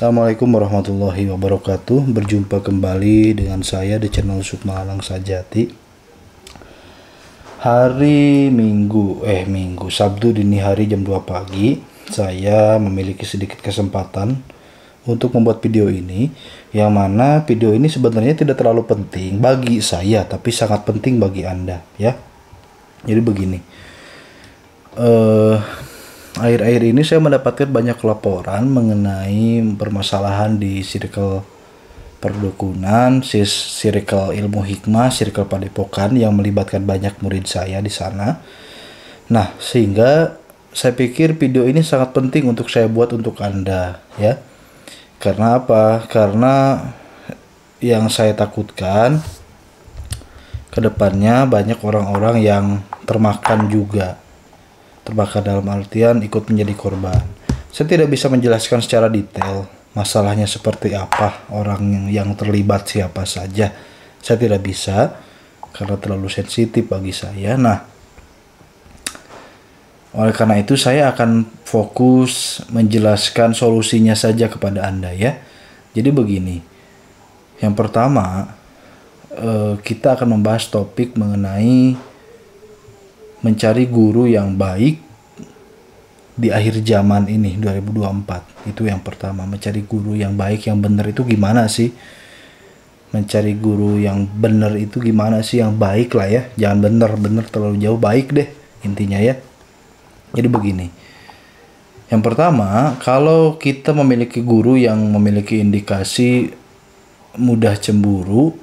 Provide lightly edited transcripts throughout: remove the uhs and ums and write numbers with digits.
Assalamualaikum warahmatullahi wabarakatuh. Berjumpa kembali dengan saya di channel Sukma Alang Sajati. Hari Minggu Sabtu dini hari jam 2 pagi, saya memiliki sedikit kesempatan untuk membuat video ini, yang mana video ini sebenarnya tidak terlalu penting bagi saya, tapi sangat penting bagi Anda ya. Jadi begini, akhir-akhir ini saya mendapatkan banyak laporan mengenai permasalahan di circle perdukunan, circle ilmu hikmah, circle padepokan yang melibatkan banyak murid saya di sana. Nah, sehingga saya pikir video ini sangat penting untuk saya buat untuk Anda ya. Karena apa? Karena yang saya takutkan kedepannya banyak orang-orang yang termakan juga. Terbakar dalam artian ikut menjadi korban. Saya tidak bisa menjelaskan secara detail masalahnya seperti apa, orang yang terlibat siapa saja. Saya tidak bisa karena terlalu sensitif bagi saya. Nah, oleh karena itu saya akan fokus menjelaskan solusinya saja kepada Anda ya. Jadi begini. Yang pertama, kita akan membahas topik mengenai mencari guru yang baik di akhir zaman ini 2024. Itu yang pertama, mencari guru yang baik, yang benar itu gimana sih? Mencari guru yang benar itu gimana sih? Yang baik lah ya, jangan benar terlalu jauh, baik deh intinya ya. Jadi begini, yang pertama, kalau kita memiliki guru yang memiliki indikasi mudah cemburu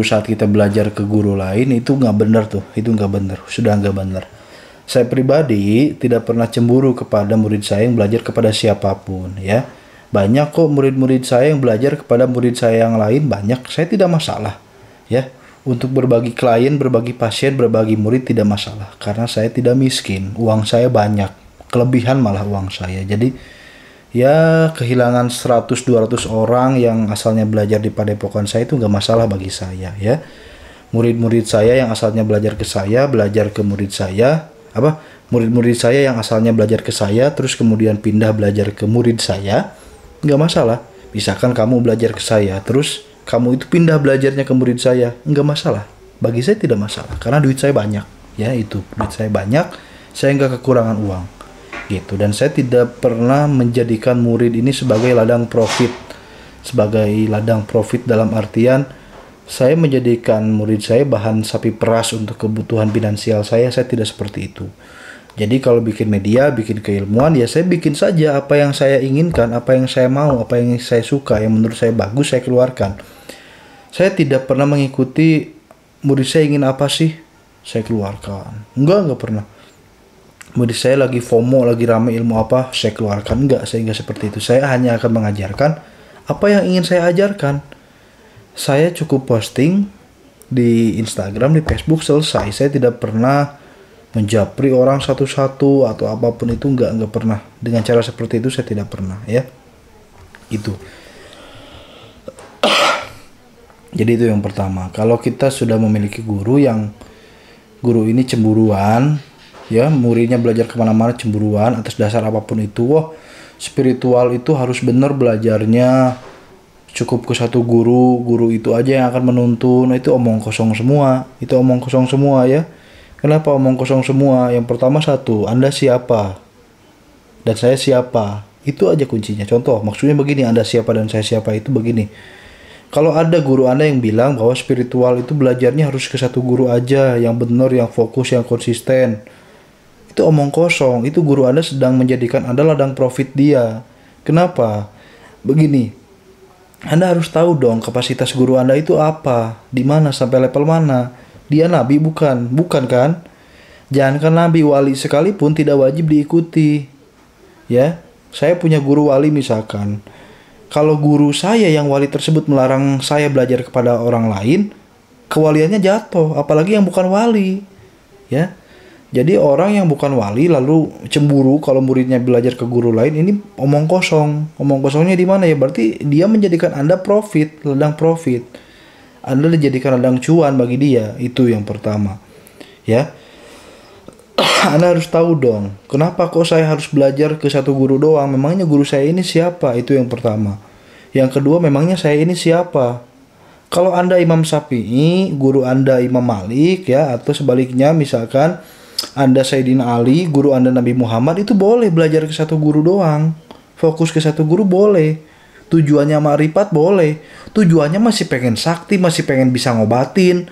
saat kita belajar ke guru lain, itu nggak benar tuh, itu nggak benar, sudah nggak benar. Saya pribadi tidak pernah cemburu kepada murid saya yang belajar kepada siapapun ya. Banyak kok murid-murid saya yang belajar kepada murid saya yang lain, banyak, saya tidak masalah ya. Untuk berbagi klien, berbagi pasien, berbagi murid tidak masalah, karena saya tidak miskin, uang saya banyak, kelebihan malah uang saya. Jadi ya, kehilangan 100-200 orang yang asalnya belajar di padepokan saya itu nggak masalah bagi saya ya. Murid-murid saya yang asalnya belajar ke saya, belajar ke murid saya, murid-murid saya yang asalnya belajar ke saya terus kemudian pindah belajar ke murid saya, nggak masalah. Misalkan kamu belajar ke saya terus kamu itu pindah belajarnya ke murid saya, nggak masalah. Bagi saya tidak masalah karena duit saya banyak ya, itu duit saya banyak, saya nggak kekurangan uang gitu. Dan saya tidak pernah menjadikan murid ini sebagai ladang profit, dalam artian saya menjadikan murid saya bahan sapi peras untuk kebutuhan finansial saya tidak seperti itu. Jadi kalau bikin media, bikin keilmuan, ya saya bikin saja apa yang saya inginkan, apa yang saya mau, apa yang saya suka, yang menurut saya bagus saya keluarkan. Saya tidak pernah mengikuti murid saya ingin apa sih saya keluarkan, enggak pernah. Murid saya lagi FOMO, lagi rame ilmu apa, saya keluarkan. Enggak, saya enggak seperti itu. Saya hanya akan mengajarkan apa yang ingin saya ajarkan. Saya cukup posting di Instagram, di Facebook, selesai. Saya tidak pernah menjapri orang satu-satu atau apapun itu, enggak pernah. Dengan cara seperti itu saya tidak pernah ya. Itu. Jadi itu yang pertama. Kalau kita sudah memiliki guru ini cemburuan, ya, muridnya belajar kemana-mana cemburuan atas dasar apapun itu. Wah, spiritual itu harus benar belajarnya, cukup ke satu guru itu aja yang akan menuntun. Nah, itu omong kosong semua ya. Kenapa omong kosong semua? Yang pertama, satu, Anda siapa dan saya siapa. Itu aja kuncinya. Contoh, maksudnya begini, Anda siapa dan saya siapa itu begini. Kalau ada guru Anda yang bilang bahwa spiritual itu belajarnya harus ke satu guru aja, yang benar, yang fokus, yang konsisten. Itu omong kosong. Itu guru Anda sedang menjadikan Anda ladang profit dia. Kenapa? Begini, Anda harus tahu dong kapasitas guru Anda itu apa, di mana, sampai level mana. Dia nabi bukan? Bukan kan? Jangankan nabi, wali sekalipun tidak wajib diikuti. Ya, saya punya guru wali misalkan. Kalau guru saya yang wali tersebut melarang saya belajar kepada orang lain, kewaliannya jatuh, apalagi yang bukan wali. Ya. Jadi orang yang bukan wali lalu cemburu kalau muridnya belajar ke guru lain, ini omong kosong. Omong kosongnya di mana ya? Berarti dia menjadikan Anda profit, ladang profit. Anda dijadikan ladang cuan bagi dia, itu yang pertama. Ya. Anda harus tahu dong, kenapa kok saya harus belajar ke satu guru doang? Memangnya guru saya ini siapa? Itu yang pertama. Yang kedua, memangnya saya ini siapa? Kalau Anda Imam Syafi'i, guru Anda Imam Malik ya, atau sebaliknya misalkan Anda Sayyidina Ali, guru Anda Nabi Muhammad, itu boleh belajar ke satu guru doang. Fokus ke satu guru boleh. Tujuannya ma'rifat boleh. Tujuannya masih pengen sakti, masih pengen bisa ngobatin.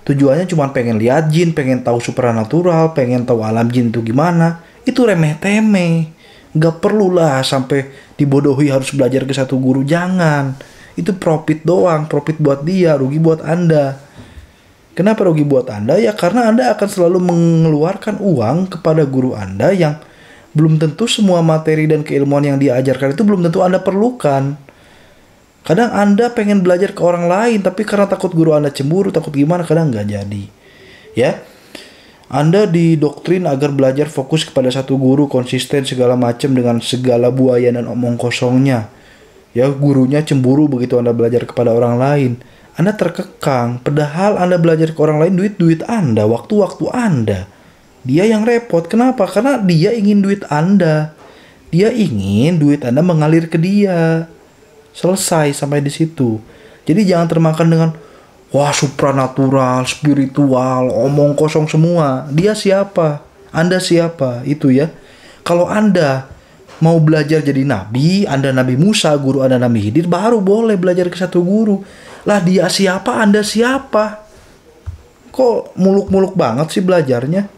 Tujuannya cuma pengen lihat jin, pengen tahu supranatural, pengen tahu alam jin itu gimana. Itu remeh-temeh. Gak perlulah sampai dibodohi harus belajar ke satu guru. Jangan. Itu profit doang. Profit buat dia, rugi buat Anda. Kenapa rugi buat Anda? Ya karena Anda akan selalu mengeluarkan uang kepada guru Anda yang belum tentu semua materi dan keilmuan yang dia ajarkan itu belum tentu Anda perlukan. Kadang Anda pengen belajar ke orang lain, tapi karena takut guru Anda cemburu, takut gimana, kadang nggak jadi. Ya, Anda didoktrin agar belajar fokus kepada satu guru, konsisten segala macam dengan segala buaya dan omong kosongnya. Ya, gurunya cemburu begitu Anda belajar kepada orang lain. Anda terkekang, padahal Anda belajar ke orang lain, duit-duit Anda, waktu-waktu Anda. Dia yang repot, kenapa? Karena dia ingin duit Anda. Dia ingin duit Anda mengalir ke dia. Selesai sampai di situ. Jadi jangan termakan dengan wah supranatural, spiritual, omong kosong semua. Dia siapa? Anda siapa? Itu ya. Kalau Anda mau belajar jadi nabi, Anda Nabi Musa, guru Anda Nabi Khidir, baru boleh belajar ke satu guru. Lah dia siapa? Anda siapa? Kok muluk-muluk banget sih belajarnya?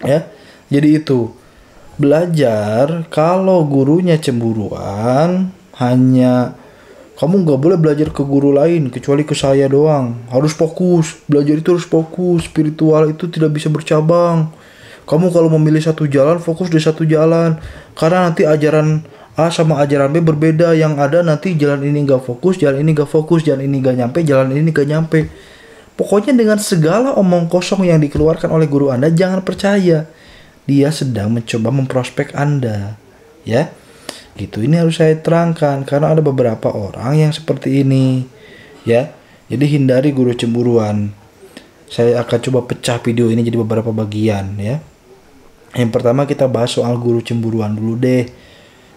Ya. Jadi itu. Belajar kalau gurunya cemburuan, hanya kamu gak boleh belajar ke guru lain kecuali ke saya doang. Harus fokus. Belajar itu harus fokus. Spiritual itu tidak bisa bercabang. Kamu kalau memilih satu jalan, fokus di satu jalan. Karena nanti ajaran A sama ajaran B berbeda. Yang ada nanti jalan ini gak fokus, jalan ini gak fokus, jalan ini gak nyampe, jalan ini gak nyampe. Pokoknya dengan segala omong kosong yang dikeluarkan oleh guru Anda, jangan percaya. Dia sedang mencoba memprospek Anda. Ya. Gitu, ini harus saya terangkan karena ada beberapa orang yang seperti ini ya. Jadi hindari guru cemburuan. Saya akan coba pecah video ini jadi beberapa bagian ya. Yang pertama kita bahas soal guru cemburuan dulu deh.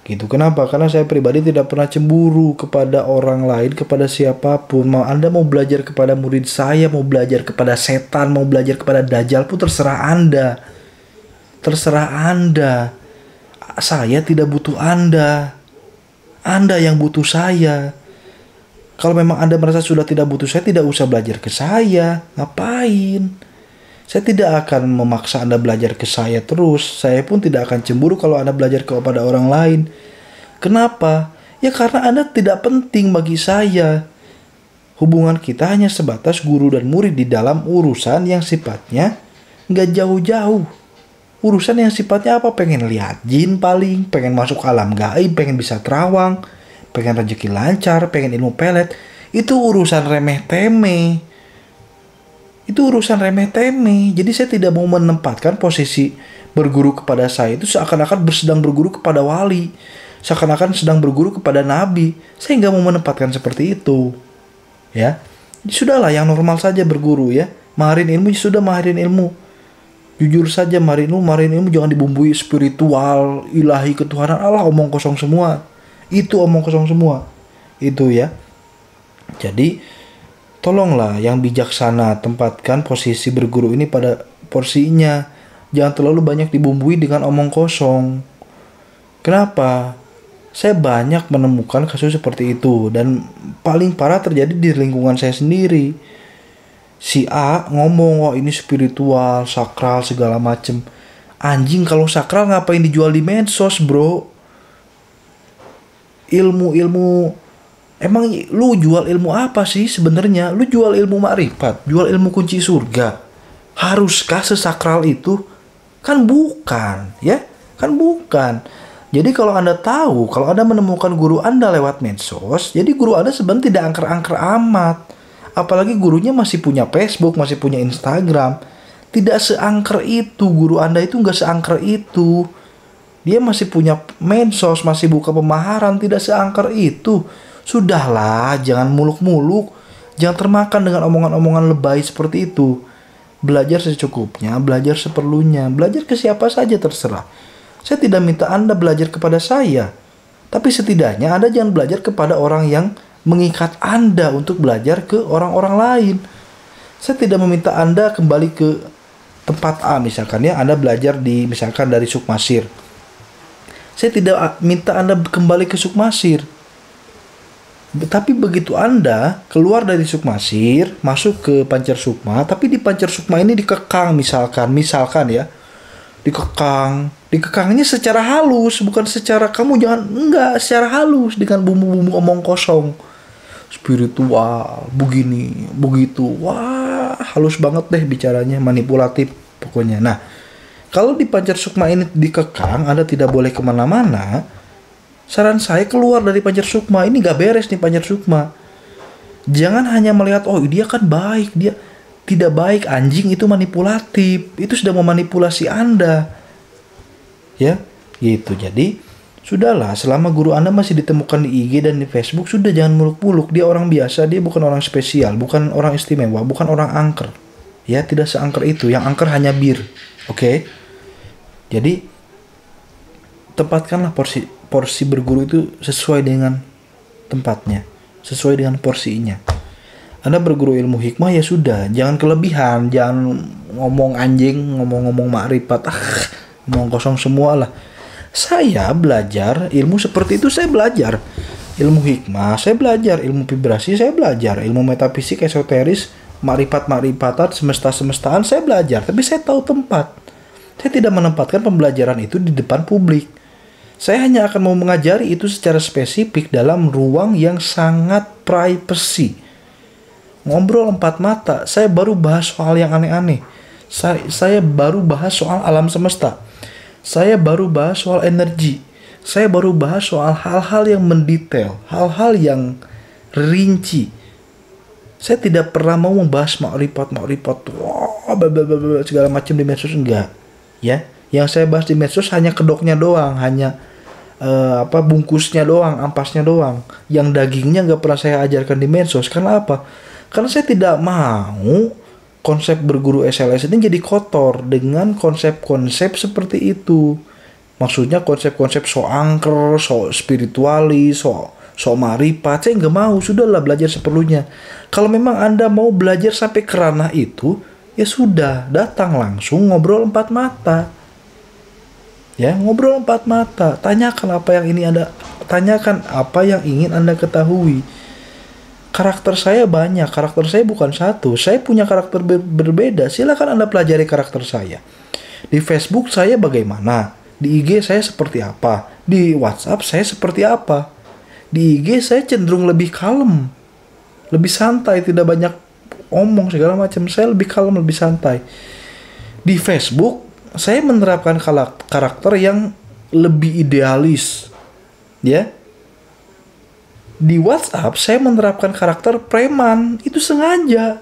Gitu. Kenapa? Karena saya pribadi tidak pernah cemburu kepada orang lain, kepada siapapun. Anda mau belajar kepada murid saya, mau belajar kepada setan, mau belajar kepada dajjal pun terserah Anda. Terserah Anda. Saya tidak butuh Anda. Anda yang butuh saya. Kalau memang Anda merasa sudah tidak butuh saya, tidak usah belajar ke saya. Ngapain? Saya tidak akan memaksa Anda belajar ke saya terus. Saya pun tidak akan cemburu kalau Anda belajar kepada orang lain. Kenapa? Ya karena Anda tidak penting bagi saya. Hubungan kita hanya sebatas guru dan murid di dalam urusan yang sifatnya nggak jauh-jauh. Urusan yang sifatnya apa? Pengen lihat jin paling, pengen masuk alam gaib, pengen bisa terawang, pengen rezeki lancar, pengen ilmu pelet. Itu urusan remeh-temeh. Itu urusan remeh-temeh. Jadi saya tidak mau menempatkan posisi berguru kepada saya itu seakan-akan sedang berguru kepada wali. Seakan-akan sedang berguru kepada nabi. Saya nggak mau menempatkan seperti itu. Ya. Sudahlah yang normal saja berguru ya. Maharin ilmu, sudah maharin ilmu. Jujur saja maharin ilmu jangan dibumbui spiritual, ilahi, ketuhanan. Allah omong kosong semua. Itu omong kosong semua. Itu ya. Jadi tolonglah yang bijaksana tempatkan posisi berguru ini pada porsinya. Jangan terlalu banyak dibumbui dengan omong kosong. Kenapa? Saya banyak menemukan kasus seperti itu, dan paling parah terjadi di lingkungan saya sendiri. Si A ngomong, wah ini spiritual, sakral, segala macem. Anjing, kalau sakral ngapain dijual di medsos, bro? Ilmu-ilmu, emang lu jual ilmu apa sih sebenarnya? Lu jual ilmu makrifat, jual ilmu kunci surga. Haruskah sesakral itu? Kan bukan, ya? Kan bukan. Jadi kalau Anda tahu, kalau Anda menemukan guru Anda lewat medsos, jadi guru Anda sebenarnya tidak angker-angker amat. Apalagi gurunya masih punya Facebook, masih punya Instagram. Tidak seangker itu, guru Anda itu nggak seangker itu. Dia masih punya medsos, masih buka pemaharan, tidak seangker itu. Sudahlah, jangan muluk-muluk. Jangan termakan dengan omongan-omongan lebay seperti itu. Belajar secukupnya, belajar seperlunya. Belajar ke siapa saja terserah. Saya tidak minta Anda belajar kepada saya. Tapi setidaknya Anda jangan belajar kepada orang yang mengikat Anda untuk belajar ke orang-orang lain. Saya tidak meminta Anda kembali ke tempat A misalkan ya. Anda belajar di misalkan dari Sukmasir. Saya tidak minta Anda kembali ke Sukmasir. Tapi begitu Anda keluar dari Sukmasir, masuk ke Pancar Sukma, tapi di Pancar Sukma ini dikekang misalkan ya. Dikekangnya secara halus, bukan secara secara halus dengan bumbu-bumbu omong kosong. Spiritual, begini, begitu. Wah, halus banget deh bicaranya, manipulatif pokoknya. Nah, kalau di Pancar Sukma ini dikekang, Anda tidak boleh kemana-mana. Saran saya keluar dari Pancar Sukma. Ini gak beres nih Pancar Sukma. Jangan hanya melihat, oh dia kan baik, dia tidak baik. Anjing, itu manipulatif. Itu sudah memanipulasi Anda. Ya, gitu. Jadi, sudahlah, selama guru Anda masih ditemukan di IG dan di Facebook, sudah jangan muluk-muluk. Dia orang biasa, dia bukan orang spesial, bukan orang istimewa, bukan orang angker. Ya, tidak seangker itu. Yang angker hanya bir. Oke? Jadi, tempatkanlah porsi berguru itu sesuai dengan tempatnya, sesuai dengan porsinya. Anda berguru ilmu hikmah ya sudah, jangan kelebihan, jangan ngomong anjing, ngomong makrifat, ngomong kosong semua lah. Saya belajar ilmu seperti itu, saya belajar ilmu hikmah, saya belajar ilmu vibrasi, saya belajar ilmu metafisik, esoteris, makrifat-makrifatan, semesta-semestaan, saya belajar, tapi saya tahu tempat. Saya tidak menempatkan pembelajaran itu di depan publik. Saya hanya akan mau mengajari itu secara spesifik dalam ruang yang sangat privacy. Ngobrol empat mata, saya baru bahas soal yang aneh-aneh. Saya baru bahas soal alam semesta. Saya baru bahas soal energi. Saya baru bahas soal hal-hal yang mendetail, hal-hal yang rinci. Saya tidak pernah mau membahas makrifat, segala macam di medsos, enggak. Ya, yang saya bahas di medsos hanya kedoknya doang, hanya bungkusnya doang, ampasnya doang. Yang dagingnya nggak pernah saya ajarkan di medsos. Karena apa? Karena saya tidak mau konsep berguru SLS ini jadi kotor dengan konsep-konsep seperti itu. Maksudnya konsep-konsep so angker, so spiritualis, so marifat. Saya nggak mau. Sudahlah, belajar seperlunya. Kalau memang Anda mau belajar sampai ke ranah itu, ya sudah, datang langsung ngobrol empat mata. Ya, ngobrol empat mata. Tanyakan apa yang ingin Anda ketahui. Karakter saya banyak, karakter saya bukan satu. Saya punya karakter berbeda. Silakan Anda pelajari karakter saya. Di Facebook saya bagaimana? Di IG saya seperti apa? Di WhatsApp saya seperti apa? Di IG saya cenderung lebih kalem, lebih santai, tidak banyak omong segala macam. Saya lebih kalem, lebih santai. Di Facebook saya menerapkan karakter yang lebih idealis. Ya. Di WhatsApp saya menerapkan karakter preman. Itu sengaja.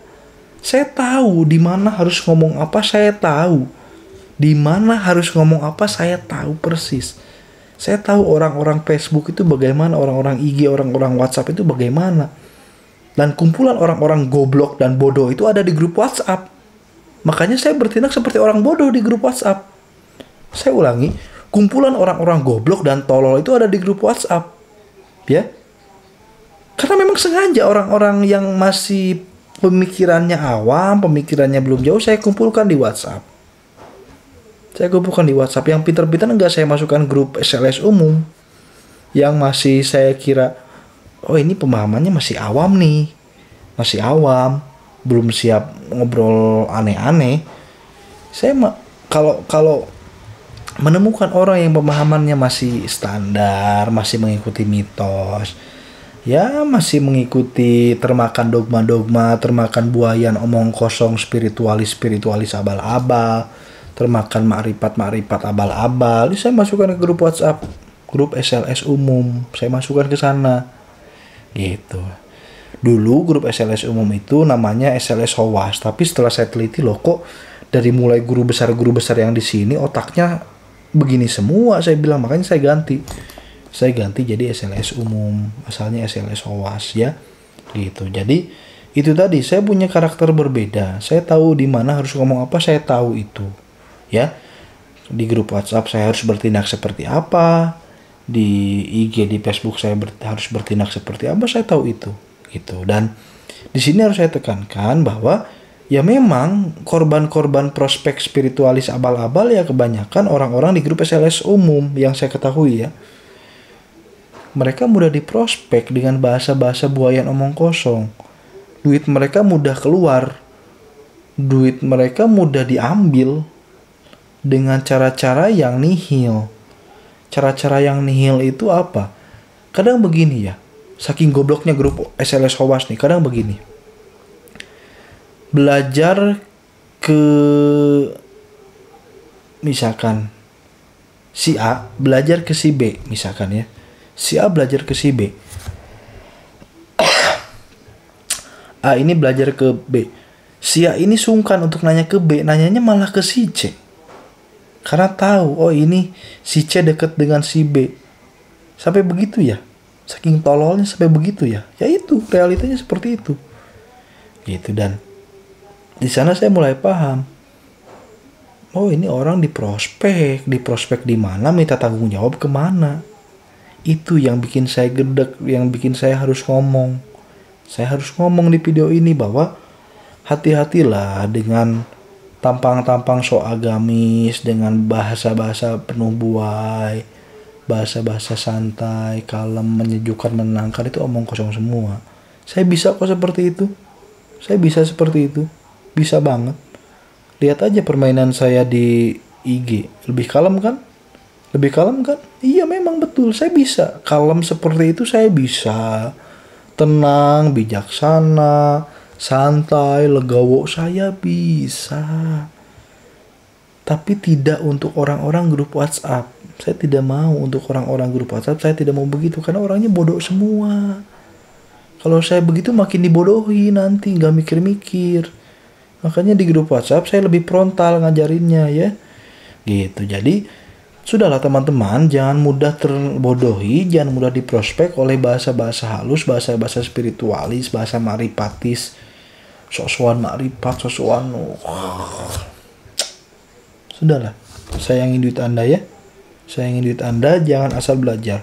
Saya tahu di mana harus ngomong apa, saya tahu. Di mana harus ngomong apa, saya tahu persis. Saya tahu orang-orang Facebook itu bagaimana, orang-orang IG, orang-orang WhatsApp itu bagaimana. Dan kumpulan orang-orang goblok dan bodoh itu ada di grup WhatsApp. Makanya saya bertindak seperti orang bodoh di grup WhatsApp. Saya ulangi, kumpulan orang-orang goblok dan tolol itu ada di grup WhatsApp. Ya. Karena memang sengaja orang-orang yang masih pemikirannya awam, pemikirannya belum jauh, saya kumpulkan di WhatsApp. Saya kumpulkan di WhatsApp. Yang pintar-pintar enggak saya masukkan grup SLS umum. yang masih saya kira, oh ini pemahamannya masih awam nih, masih awam, belum siap ngobrol aneh-aneh. Kalau kalau menemukan orang yang pemahamannya masih standar, masih mengikuti mitos, ya masih mengikuti termakan dogma-dogma, termakan buayan omong kosong, spiritualis abal-abal, termakan makrifat abal-abal, saya masukkan ke grup WhatsApp, grup SLS umum, saya masukkan ke sana gitu. Dulu grup SLS umum itu namanya SLS Howas, tapi setelah saya teliti, loh kok dari mulai guru besar yang di sini otaknya begini semua, saya bilang, makanya saya ganti jadi SLS umum, asalnya SLS Howas ya gitu. Jadi itu tadi, saya punya karakter berbeda, saya tahu di mana harus ngomong apa, saya tahu itu ya. Di grup WhatsApp saya harus bertindak seperti apa, di IG, di Facebook saya harus bertindak seperti apa, saya tahu itu gitu. Dan di sini harus saya tekankan bahwa ya memang korban-korban prospek spiritualis abal-abal ya kebanyakan orang-orang di grup SLS umum yang saya ketahui ya. Mereka mudah diprospek dengan bahasa-bahasa buayan omong kosong. Duit mereka mudah keluar. Duit mereka mudah diambil dengan cara-cara yang nihil. Cara-cara yang nihil itu apa? Kadang begini ya. Saking gobloknya grup SLS Howas nih, kadang begini. Belajar ke, misalkan si A belajar ke si B, misalkan ya. Si A belajar ke si B. A ini belajar ke B. Si A ini sungkan untuk nanya ke B, nanyanya malah ke si C. Karena tahu, oh ini si C dekat dengan si B. Sampai begitu ya. Saking tololnya sampai begitu ya. Ya itu, realitanya seperti itu. Gitu. Dan di sana saya mulai paham. Oh ini orang diprospek di mana, minta tanggung jawab kemana. Itu yang bikin saya gedek, yang bikin saya harus ngomong. Saya harus ngomong di video ini bahwa hati-hatilah dengan tampang-tampang so agamis, dengan bahasa-bahasa penuh buai, bahasa-bahasa santai, kalem, menyejukkan, menenangkan, itu omong kosong semua. Saya bisa kok seperti itu. Saya bisa seperti itu. Bisa banget. Lihat aja permainan saya di IG. Lebih kalem kan? Lebih kalem kan? Iya memang betul. Saya bisa. Kalem seperti itu saya bisa. Tenang, bijaksana, santai, legowo saya bisa. Tapi tidak untuk orang-orang grup WhatsApp. Saya tidak mau untuk orang-orang grup WhatsApp. Saya tidak mau begitu. Karena orangnya bodoh semua. Kalau saya begitu makin dibodohi nanti. Gak mikir-mikir. Makanya di grup WhatsApp saya lebih frontal ngajarinnya ya. Gitu. Jadi sudahlah teman-teman, jangan mudah terbodohi, jangan mudah diprospek oleh bahasa-bahasa halus, bahasa-bahasa spiritualis, bahasa maripatis. Sok-sokan makrifat, sok-sokan. Sudahlah. Sayangin duit Anda ya. Sayangin duit Anda, jangan asal belajar.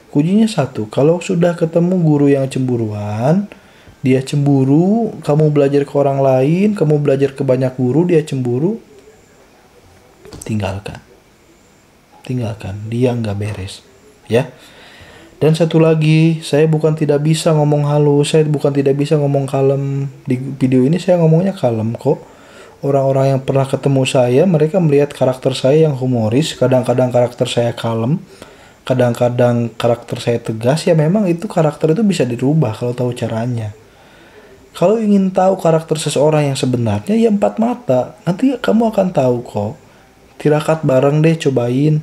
Kuncinya satu, kalau sudah ketemu guru yang cemburuan, dia cemburu, kamu belajar ke orang lain, kamu belajar ke banyak guru, dia cemburu, tinggalkan. Dia nggak beres. Ya. Dan satu lagi, saya bukan tidak bisa ngomong halus, saya bukan tidak bisa ngomong kalem. Di video ini saya ngomongnya kalem kok. Orang-orang yang pernah ketemu saya, mereka melihat karakter saya yang humoris, kadang-kadang karakter saya kalem, kadang-kadang karakter saya tegas, ya memang itu karakter itu bisa dirubah kalau tahu caranya. Kalau ingin tahu karakter seseorang yang sebenarnya, ya 4 mata. Nanti kamu akan tahu kok. Tirakat bareng deh, cobain.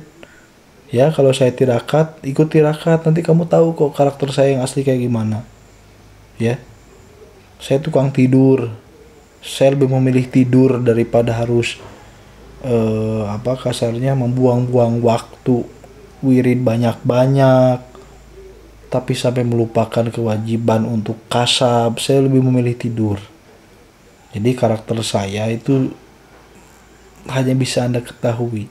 Ya, kalau saya tirakat, ikut tirakat. Nanti kamu tahu kok karakter saya yang asli kayak gimana. Ya. Saya tukang tidur. Saya lebih memilih tidur daripada harus kasarnya membuang-buang waktu. Wirid banyak-banyak. Tapi sampai melupakan kewajiban untuk kasab, saya lebih memilih tidur. Jadi karakter saya itu hanya bisa Anda ketahui.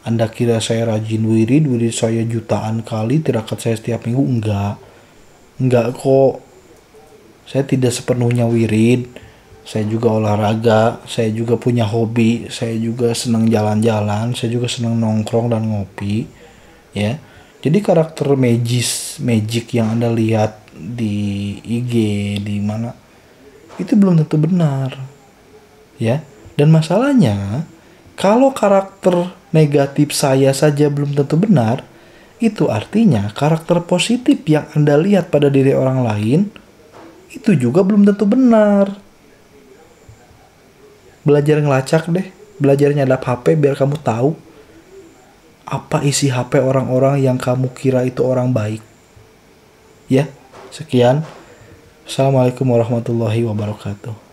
Anda kira saya rajin wirid saya jutaan kali, tirakat saya setiap minggu, enggak kok. Saya tidak sepenuhnya wirid, saya juga olahraga, saya juga punya hobi, saya juga senang jalan-jalan, saya juga senang nongkrong dan ngopi, ya. Jadi karakter magic yang Anda lihat di IG di mana itu belum tentu benar. Ya. Dan masalahnya kalau karakter negatif saya saja belum tentu benar, itu artinya karakter positif yang Anda lihat pada diri orang lain itu juga belum tentu benar. Belajar ngelacak deh, belajar nyadap HP biar kamu tahu apa isi HP orang-orang yang kamu kira itu orang baik. Ya, sekian. Assalamualaikum warahmatullahi wabarakatuh.